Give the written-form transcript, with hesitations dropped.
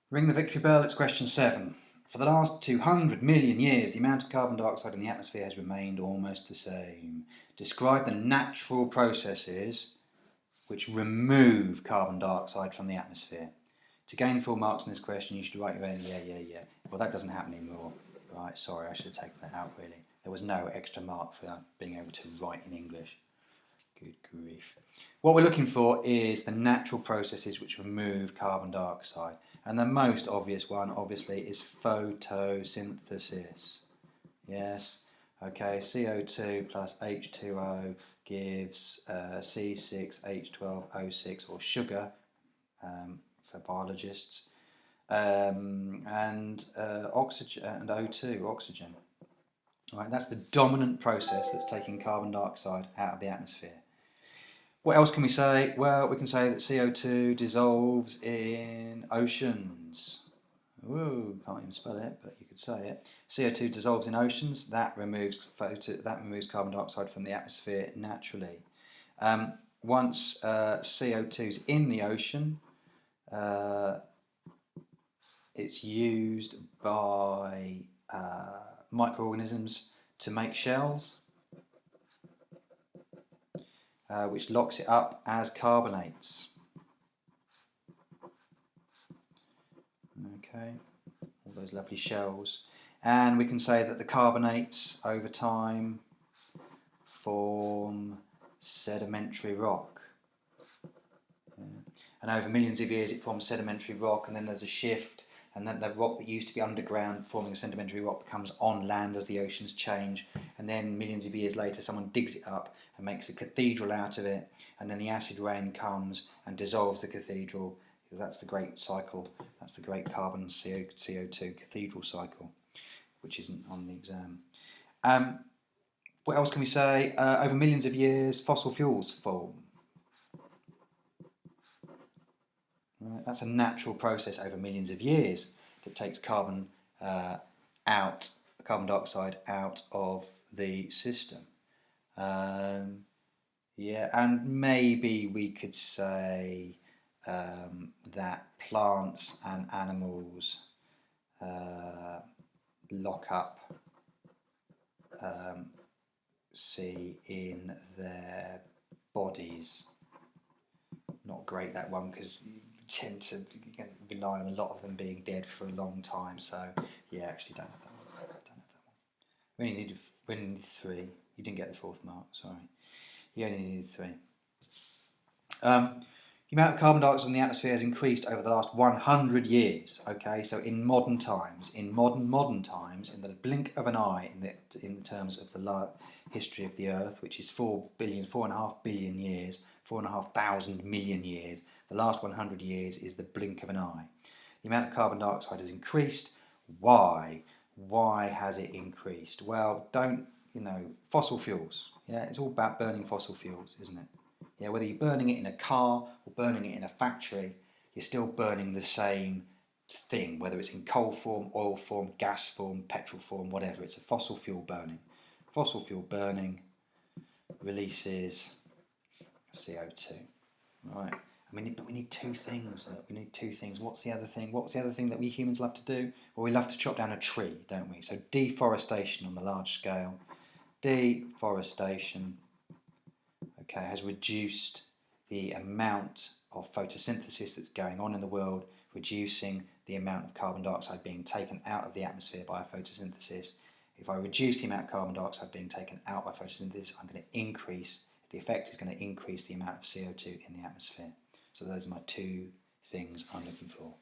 Ring the victory bell, it's question 7. For the last 200 million years, the amount of carbon dioxide in the atmosphere has remained almost the same. Describe the natural processes which remove carbon dioxide from the atmosphere. To gain full marks in this question, you should write your own yeah. Well, that doesn't happen anymore. Right, sorry, I should have taken that out, really. There was no extra mark for being able to write in English. Good grief. What we're looking for is the natural processes which remove carbon dioxide. And the most obvious one, obviously, is photosynthesis. Yes. Okay, CO2 plus H2O gives C6H12O6, or sugar for biologists, and oxygen and O2, oxygen. Right, that's the dominant process that's taking carbon dioxide out of the atmosphere. What else can we say? Well, we can say that CO2 dissolves in oceans. Ooh, can't even spell it, but you could say it. CO2 dissolves in oceans. That removes carbon dioxide from the atmosphere naturally. Once CO2 is in the ocean, it's used by microorganisms to make shells, which locks it up as carbonates. Okay, all those lovely shells. And we can say that the carbonates over time form sedimentary rock. Yeah. And over millions of years it forms sedimentary rock, and then there's a shift, and then the rock that used to be underground forming a sedimentary rock becomes on land as the oceans change, and then millions of years later someone digs it up and makes a cathedral out of it, and then the acid rain comes and dissolves the cathedral. That's the great cycle, that's the great carbon CO2 cathedral cycle, which isn't on the exam. What else can we say? Over millions of years fossil fuels form. Right, that's a natural process over millions of years that takes carbon dioxide out of the system. Yeah, and maybe we could say that plants and animals lock up C in their bodies. Not great, that one, because you tend to rely on a lot of them being dead for a long time. So yeah, actually don't have that one. We only needed 3. You didn't get the 4th mark, sorry. You only needed 3. The amount of carbon dioxide in the atmosphere has increased over the last 100 years. Okay, so in modern times, in modern times, in the blink of an eye, in terms of the history of the Earth, which is 4.5 billion years, 4,500 million years. The last 100 years is the blink of an eye. The amount of carbon dioxide has increased. Why? Why has it increased? Well, fossil fuels. Yeah, it's all about burning fossil fuels, isn't it? Yeah, whether you're burning it in a car or burning it in a factory, you're still burning the same thing, whether it's in coal form, oil form, gas form, petrol form, whatever. It's a fossil fuel burning. Fossil fuel burning releases CO2. Right. But we need 2 things. Look. We need 2 things. What's the other thing? What's the other thing that we humans love to do? Well, we love to chop down a tree, don't we? So deforestation on the large scale. Deforestation, okay, has reduced the amount of photosynthesis that's going on in the world, reducing the amount of carbon dioxide being taken out of the atmosphere by photosynthesis. If I reduce the amount of carbon dioxide being taken out by photosynthesis, the effect is going to increase the amount of CO2 in the atmosphere. So those are my 2 things I'm looking for.